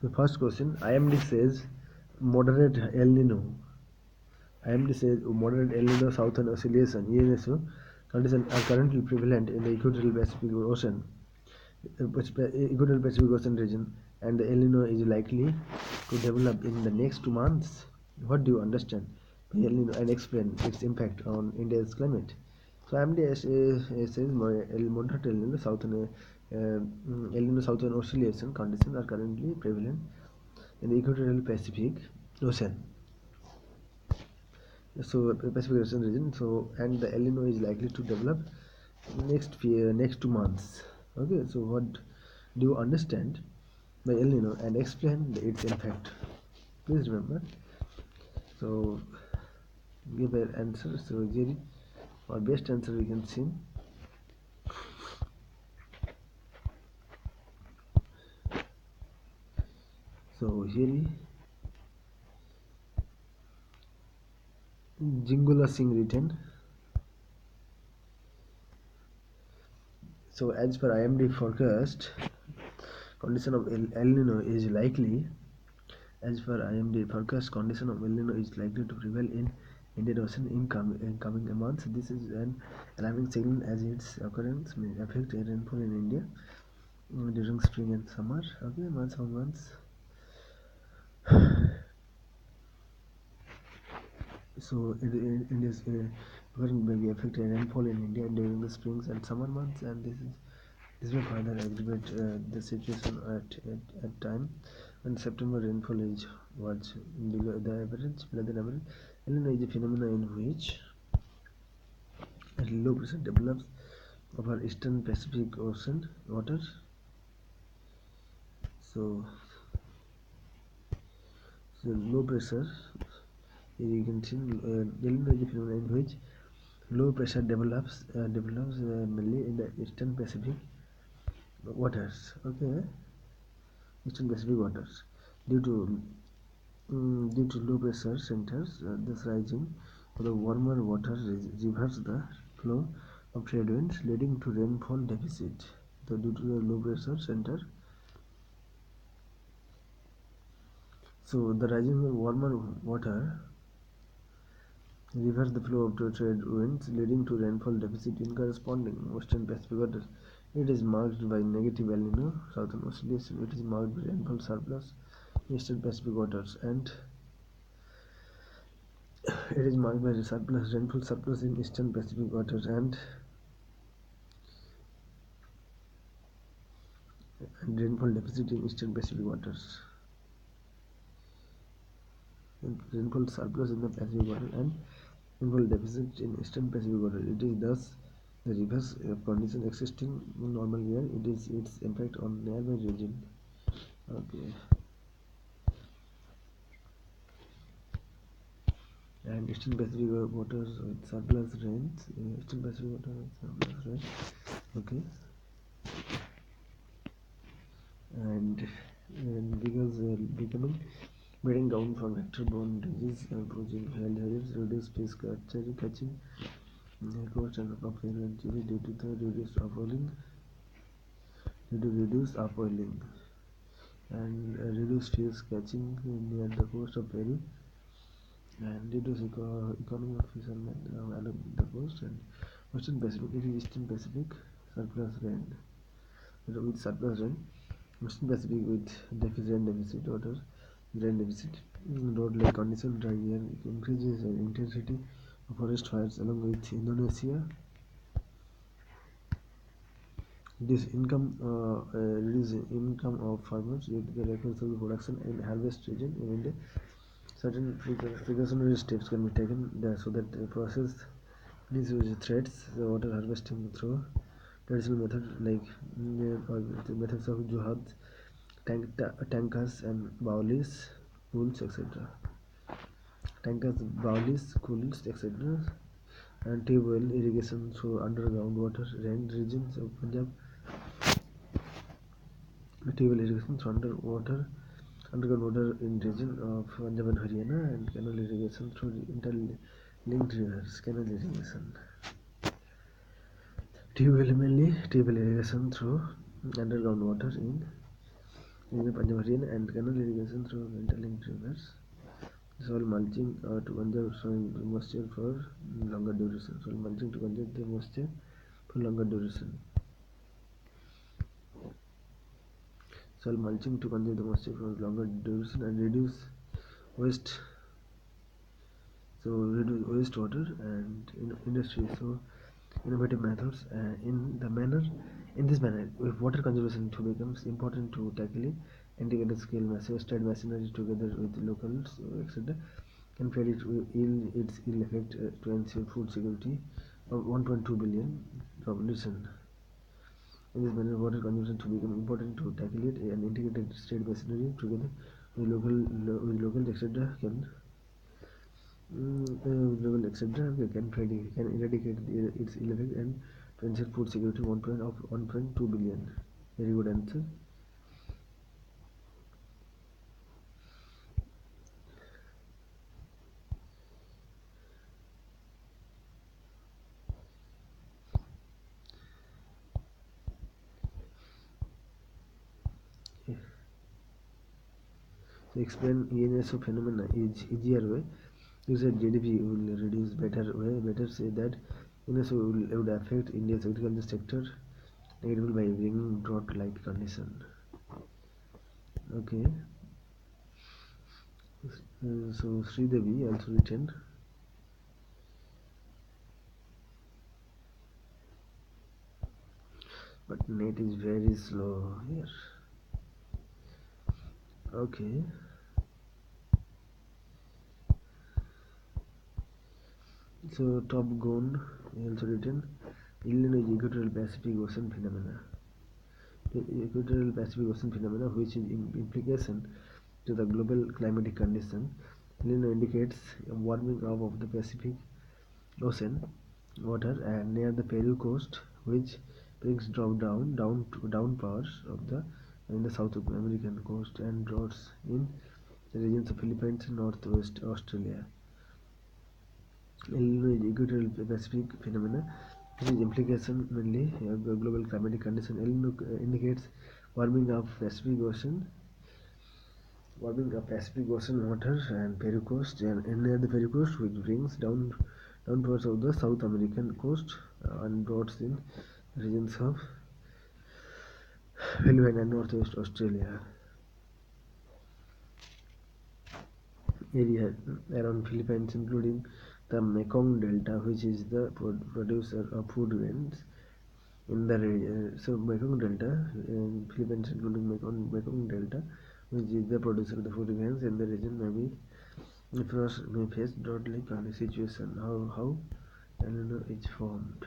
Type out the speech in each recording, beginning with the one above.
The first question, IMD says moderate El Nino. IMD says moderate El Nino Southern Oscillation (ENSO) conditions are currently prevalent in the Equatorial Pacific Ocean, region, and the El Nino is likely to develop in the next 2 months. What do you understand by El Nino and explain its impact on India's climate? So IMD says moderate El Nino Southern Oscillation conditions are currently prevalent in the Equatorial Pacific Ocean. So Pacific Ocean region. So and the El Nino is likely to develop next 2 months. Okay. So what do you understand by El Nino and explain its impact? Please remember. So give an answer. So Jerry, or best answer we can see. So Jerry Jingula Singh written. So as per IMD forecast, condition of El Nino is likely. As per IMD forecast, condition of El Nino is likely to prevail in Indian Ocean in coming months. This is an alarming signal as its occurrence may affect rainfall in India during spring and summer. Okay, months on months. So India's occurrence may be affect rainfall in India during the springs and summer months, and this will further aggravate the situation at time when September rainfall was below than average. El Nino is a phenomenon in which a low pressure develops over eastern Pacific Ocean waters. So low pressure, you can see El Nino is a phenomenon in which low pressure develops mainly in the eastern Pacific waters. Okay, eastern Pacific waters due to low pressure centers. This rising of the warmer water reverses the flow of trade winds, leading to rainfall deficit. So due to the low pressure center, so the rising of warmer water reverses the flow of trade winds, leading to rainfall deficit in corresponding western Pacific waters. It is marked by negative El Nino Southern Oscillation. It is marked by rainfall surplus in eastern Pacific waters, and it is marked by rainfall surplus in eastern Pacific waters and rainfall deficit in eastern Pacific waters. Rainfall surplus in the Pacific water and rainfall deficit in eastern Pacific water. It is thus the reverse condition existing in normal year. It is its impact on nearby region. Okay. And eastern Pacific waters with surplus rains. Eastern Pacific water with surplus rain. Okay. And because becoming bearing down from vector-borne disease, posing health hazards, reduce fish catching, cost and prevalent due to the reduced upwelling, and reduce fish catching near the coast of Peru, and reduce economy of fishermen along the coast. And Western Pacific, it is Eastern Pacific surplus rain. With surplus rain, Western Pacific with rain deficit, road-like condition, dry year, increases the intensity of forest fires along with Indonesia. This income of farmers due to the records of the production and harvest region in India. Certain precautionary steps can be taken so that the process these threats the water harvesting through traditional methods like the methods of juhad, tankers and baulis, pools, etc. Tankers, baulis, cools, etc. And tube well irrigation through underground water range regions of Punjab. Tube well irrigation through underground water in region of Punjab and Haryana, and canal irrigation through interlinked rivers. Canal irrigation. Tube well irrigation through underground water in in the Panjabarian and canal irrigation through interlinked rivers. Soil mulching to conserve soil moisture for longer duration. Soil mulching to conserve the moisture for longer duration. Soil mulching to conserve the moisture for longer duration and reduce waste. So reduce wastewater and industry. So innovative methods in this manner, if water conservation to becomes important to tackle it, integrated scale massive state machinery together with locals, etc., can fail it ill its ill effect to ensure food security of 1.2 billion population. In this manner, water conservation to become important to tackle it, and integrated state machinery together with locals, etc., can level etc. Can eradicate its ill effect and to ensure food security 1.2 billion. Very good answer. Okay. So explain ENSO phenomena is easier way. You said GDP will reduce better way. Better say that ENSO would affect India's agriculture sector negatively by bringing drought-like condition. Okay. So Sridevi also written, but net is very slow here. Okay. So Top Gun also written Illinois Equatorial Pacific Ocean phenomena. The Equatorial Pacific Ocean phenomena, which is implication to the global climatic condition. Illinois indicates a warming up of the Pacific Ocean water and near the Peru coast, which brings downpours of the in the South American coast and droughts in the regions of Philippines and Northwest Australia. Illinois Equatorial Pacific phenomena, which is implication mainly global climatic condition. Illinois indicates warming of Pacific Ocean water and Peru coast and near the Peru coast, which brings downwards of the South American coast and droughts in regions of Philippines and Northwest Australia. Area around Philippines, including the Mekong Delta, which is the producer of food grains in the region. So Mekong Delta in Philippines, including Mekong Delta, which is the producer of the food grains in the region, may face drought-like situation. How El Nino is formed.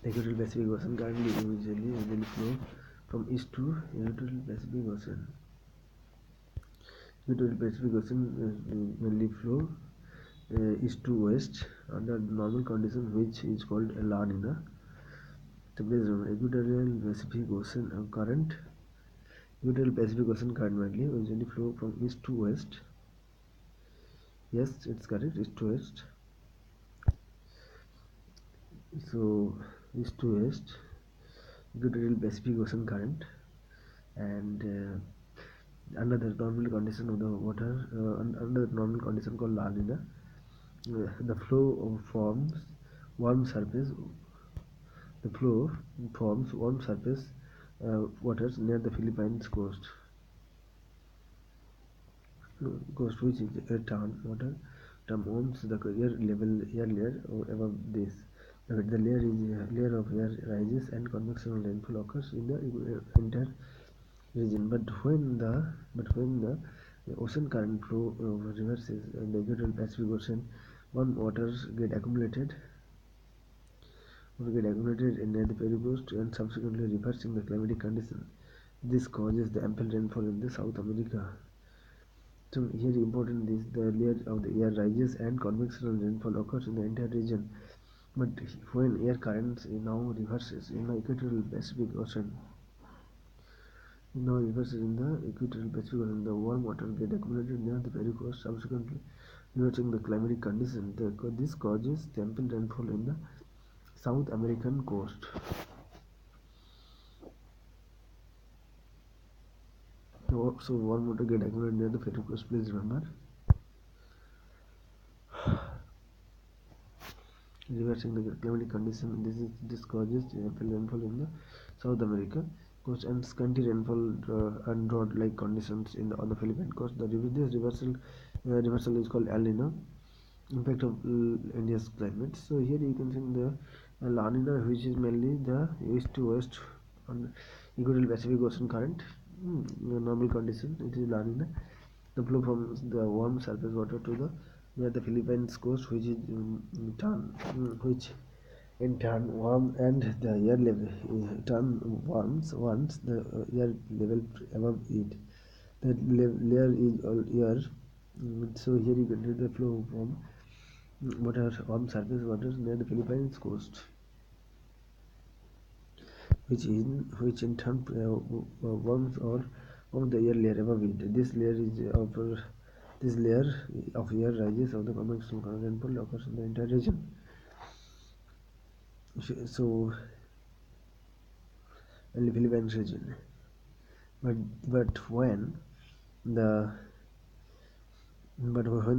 The Equatorial Pacific Ocean currently usually flow from east to Equatorial Pacific Ocean. Equatorial Pacific Ocean mainly flow east to west under normal condition, which is called La Nina. The Equatorial Pacific Ocean current. Equatorial Pacific Ocean current mainly usually flow from east to west. Yes, it's correct. East to west. So east to west, Equatorial Pacific Ocean current, and under the normal condition of the water, under the normal condition called La Nina, the flow forms warm surface. The flow forms warm surface waters near the Philippines coast, which is a term warms the air layer above this. The layer of air rises and convectional rainfall occurs in the entire region. But when the ocean current flow reverses in the Equatorial Pacific Ocean, warm waters get accumulated near the Peru coast and subsequently reversing the climatic condition. This causes the ample rainfall in the South America. So here important is the layer of the air rises and convectional rainfall occurs in the entire region. But when air currents now reverses in the Equatorial Pacific Ocean, in the Equatorial Pacific Ocean, the warm water get accumulated near the Peru coast, subsequently reversing the climatic condition. This causes the ample rainfall in the South American coast. So warm water get accumulated near the fatal coast, please remember. Reversing the climatic condition, this causes rainfall in the South America coast and scanty rainfall and drought-like conditions on the Philippine coast. This reversal is called El Nino, impact of India's climate. So here you can see the La Nina, which is mainly the east to west on equatorial Pacific Ocean current. Normal condition, it is La Nina. The flow from the warm surface water to the near the Philippines coast, which is which in turn warm and the air level turn warms once the air level above it. The layer is all air. So here you can see the flow from water warm surface waters near the Philippines coast, which in turn warms or warms the air layer above it. This layer of air rises of the convectional rainfall occurs in the entire region. So in the Philippines region, but the when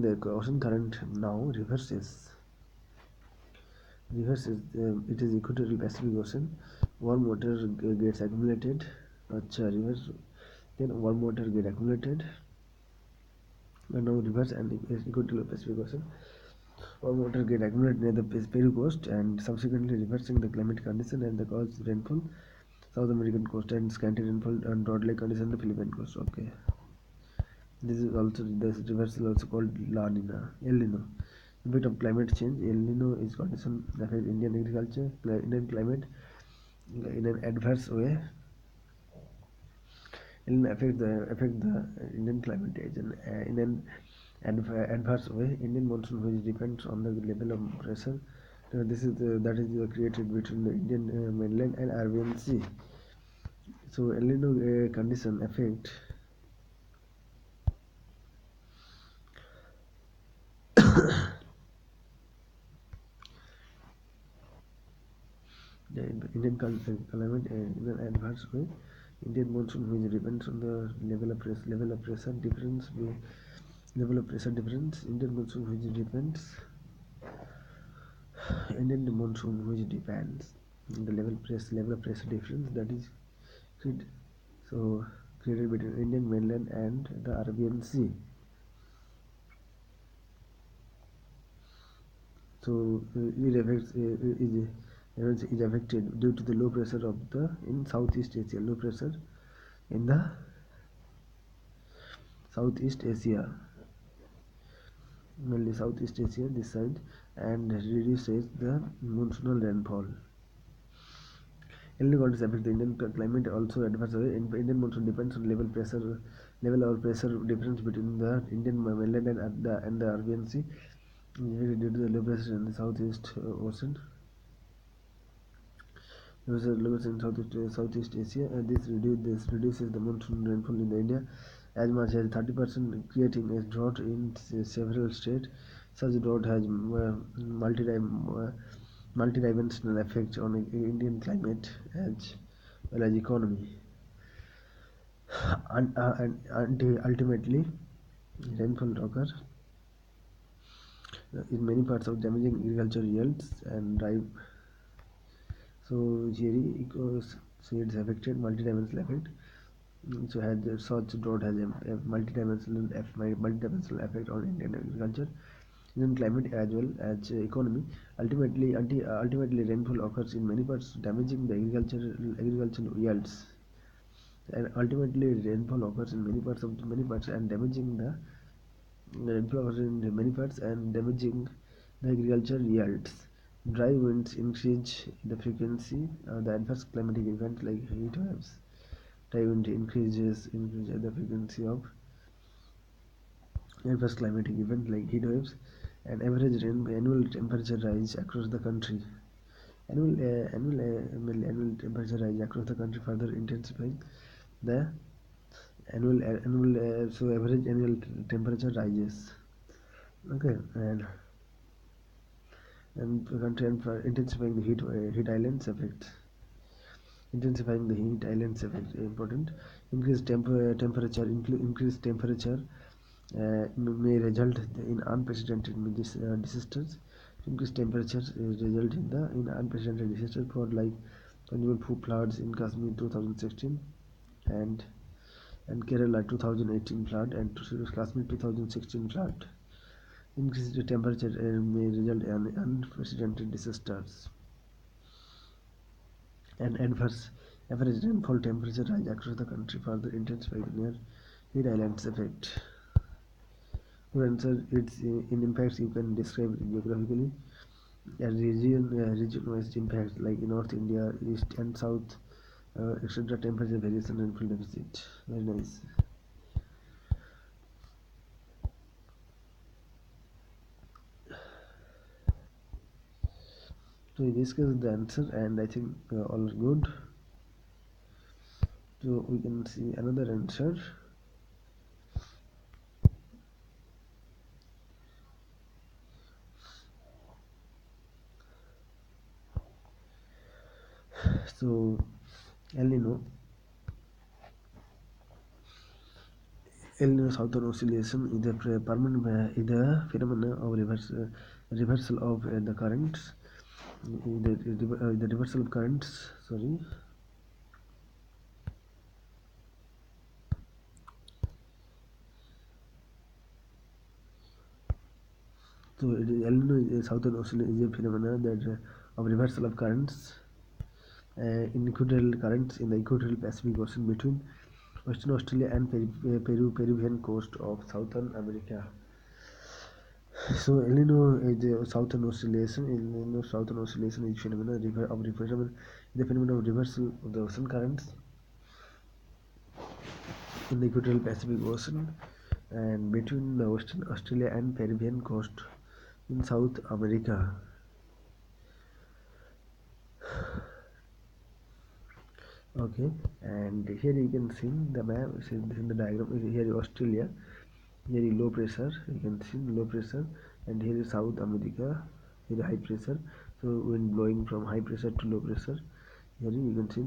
the ocean current now it is equatorial Pacific Ocean. Warm water gets accumulated. Reverse, then warm water get accumulated. And now reverse and equatorial Pacific Ocean. Warm water get accumulated near the Peru coast and subsequently reversing the climatic condition and the cause rainfall South American coast and scanty rainfall and drought-like condition on the Philippine coast. Okay. This reversal also called La Nina, El Nino. A bit of climate change. El Nino is condition that affects Indian agriculture, Indian climate in an adverse way. El Nino affect the Indian climate in an adverse way. Indian monsoon, which depends on the level of pressure. That is created between the Indian mainland and Arabian Sea. So El Nino condition affect the Indian climate in an adverse way. Indian monsoon, which depends on the level of pressure difference. Indian monsoon, which depends. Indian monsoon, which depends on the level of pressure difference that is created between Indian mainland and the Arabian Sea. So it affects is affected due to the low pressure in Southeast Asia. Low pressure in the Southeast Asia, mainly Southeast Asia this side, and reduces the monsoonal rainfall. El Nino conditions affect the Indian climate also adversely. Indian monsoon depends on level or pressure difference between the Indian mainland and the Arabian Sea due to the low pressure in the Southeast Ocean. In Southeast Asia, this reduces the monsoon rainfall in India as much as 30%, creating a drought in several states. Such drought has multidimensional effects on Indian climate as well as economy. And ultimately, rainfall occurs in many parts of damaging agricultural yields and drive. So here it's affected multidimensional effect. So such drought has a multidimensional effect on Indian agriculture, Indian climate as well as economy. Ultimately, rainfall occurs in many parts, damaging the agricultural yields. And ultimately, rainfall occurs in many parts and damaging the rainfall occurs in many parts and damaging the agricultural yields. Dry winds increase the frequency of the adverse climatic events like heat waves. Dry wind increases the frequency of adverse climatic events like heat waves, and annual temperature rise across the country. Annual temperature rise across the country, further intensifying the so average annual temperature rises. Okay, and intensifying the heat islands effect. intensifying the heat islands effect. Important. Increased temperature may result in unprecedented disasters. Increased temperatures result in unprecedented disasters for like floods in Kashmir 2016 and Kerala 2018 flood and Kashmir 2016 flood. Increased temperature may result in unprecedented disasters and adverse average rainfall temperature rise across the country, further intensify the near heat islands effect. To answer its in impacts, you can describe it geographically as region-wise impacts like in North India, East and South, etc. Temperature variation and rainfall deficit. Very nice. So we discussed the answer, and I think all are good. So we can see another answer. So El Nino Southern Oscillation is a permanent is a phenomenon of reversal of the currents. The reversal of currents. Sorry. So El Nino Southern Oscillation is a phenomenon that of reversal of currents in equatorial currents in the equatorial Pacific Ocean between Western Australia and Peruvian coast of Southern America. So El Nino is the Southern Oscillation. El Nino Southern Oscillation is the phenomenon of reversal of the ocean currents in the equatorial Pacific Ocean and between the Western Australia and Peruvian coast in South America. Okay, and here you can see the map. This is the diagram. Here is Australia. Here is low pressure. You can see low pressure, and here is South America. Here is high pressure. So wind blowing from high pressure to low pressure. Here you can see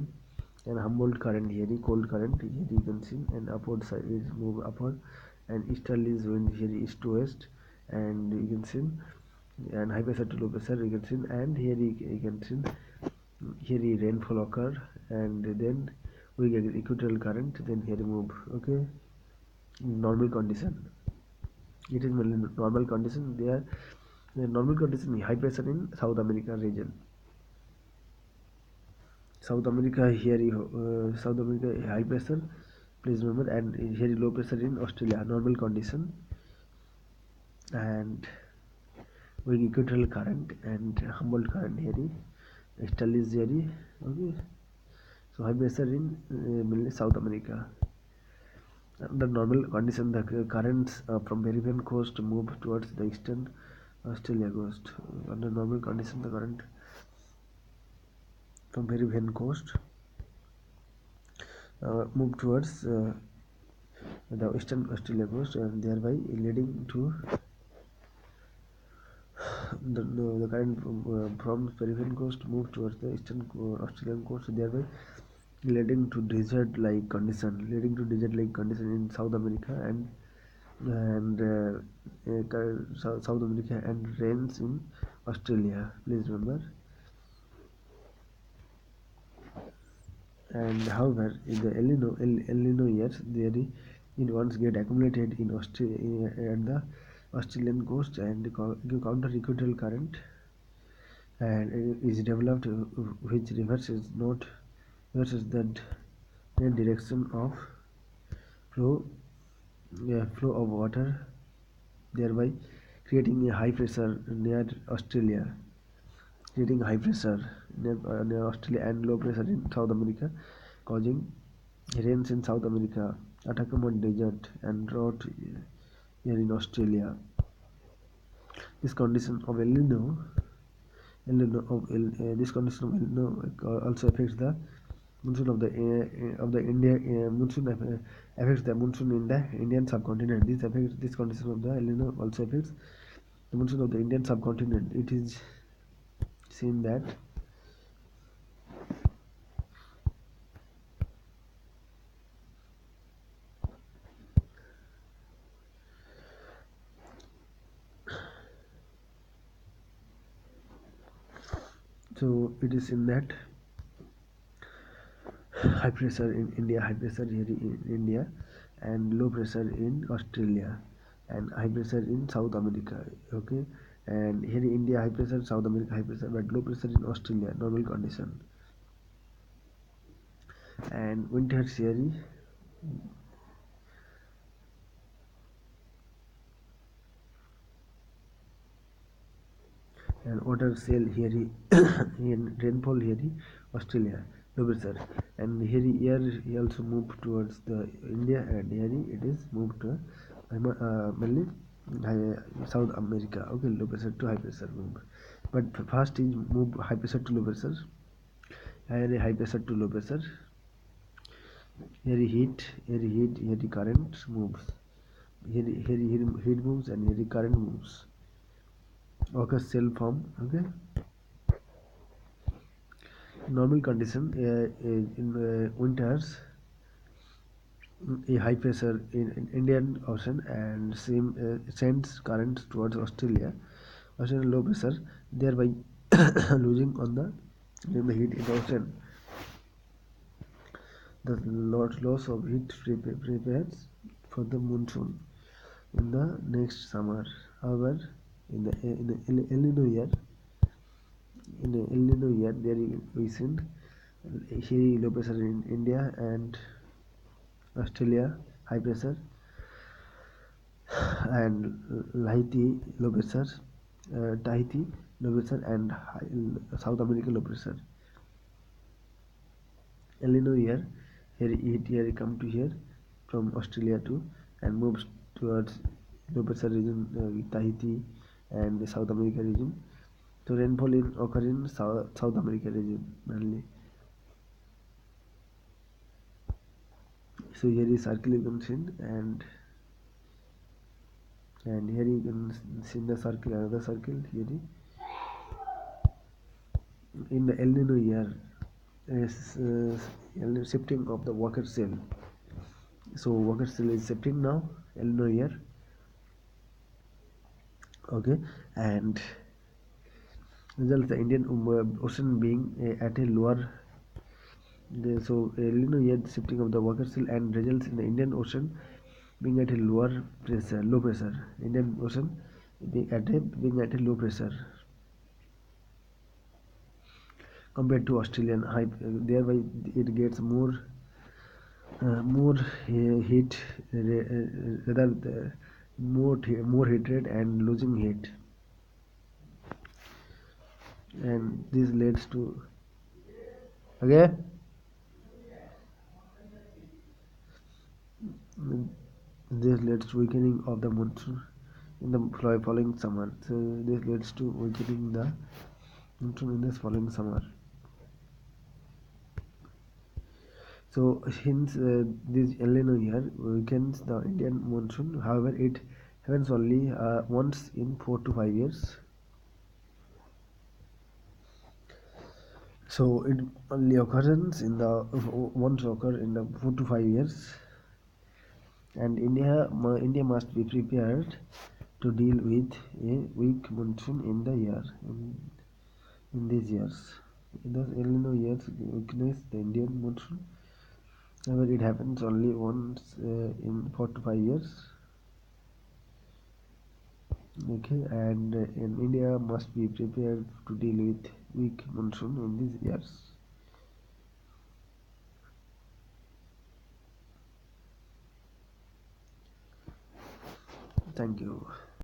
and Humboldt current. Here is cold current. Here you can see and upward side is move upward, and easterly wind here is east to west, and you can see and high pressure to low pressure you can see, and here you can see here is rainfall occur, and then we get equatorial current, then here move. Okay, normal condition, it is mainly normal condition. There the normal condition high pressure in South America region. South America here South America high pressure, please remember, and here is low pressure in Australia, normal condition, and with equatorial current and Humboldt current here is Sterling here. Okay, so high pressure in mainly South America. Under normal condition, the currents from Peruvian coast move towards the eastern Australia coast. Under normal condition, the current from Peruvian coast move towards the eastern Australia coast, and thereby leading to the current from Peruvian coast move towards the eastern Australian coast, thereby leading to desert-like condition in South America and South America and rains in Australia. Please remember. And however, in the El Nino years, it once get accumulated in Australia at the Australian coast and counter equatorial current and is developed which reverses the direction of flow flow of water, thereby creating a high pressure near Australia, near Australia and low pressure in South America, causing rains in South America, Atacama Desert, and drought here in Australia. This condition of this condition of El Nino also affects the monsoon of the India. Monsoon affects the monsoon in the Indian subcontinent. This condition of the El Nino also affects the monsoon of the Indian subcontinent. It is seen that So it is in that high pressure in India, high pressure here in India, and low pressure in Australia, and high pressure in South America. Okay, and here in India high pressure, South America high pressure, but low pressure in Australia, normal condition. And winter here, and water cell here in rainfall here Australia, low pressure, and here air he also moved towards the India, and here it is moved to mainly South America. Okay, low pressure to high pressure move, but first is move high pressure to low pressure, here high pressure to low pressure, here here current moves, here heat moves, and here current moves. Okay, cell form. Okay, normal condition in winters, a high pressure in Indian Ocean, and sends currents towards Australia low pressure, thereby losing on the heat in the ocean. The loss of heat prepares for the monsoon in the next summer. However, in the El Nino year, there we seen here low pressure in India and Australia, high pressure, and Tahiti low pressure, and South America low pressure. El Nino here, here come to here from Australia to, and moves towards low pressure region, Tahiti and the South America region. So rainfall occur in South America region mainly. So here is circle you can see, and here you can see the circle, another circle here in the El Nino year is shifting of the Walker cell. So Walker cell is shifting now, El Nino year. Okay, and results the Indian Ocean being at a lower. So El Nino year shifting of the Walker cell, and results in the Indian Ocean being at a low pressure. Indian Ocean being at a low pressure compared to Australian high, thereby it gets more heat, rather more heat rate and losing heat, and this leads to, okay, this leads to weakening of the monsoon in the following summer. So this leads to weakening the monsoon in this following summer. So since this El Nino year weakens the Indian monsoon, however, it happens only once in 4 to 5 years. So it only occurs in the once occur in the 4 to 5 years, and India must be prepared to deal with a weak monsoon in the year in these years. Thus, El Nino years weakness the Indian monsoon. However, it happens only once in 4 to 5 years. Okay, and in India must be prepared to deal with weak monsoon in these years. Thank you.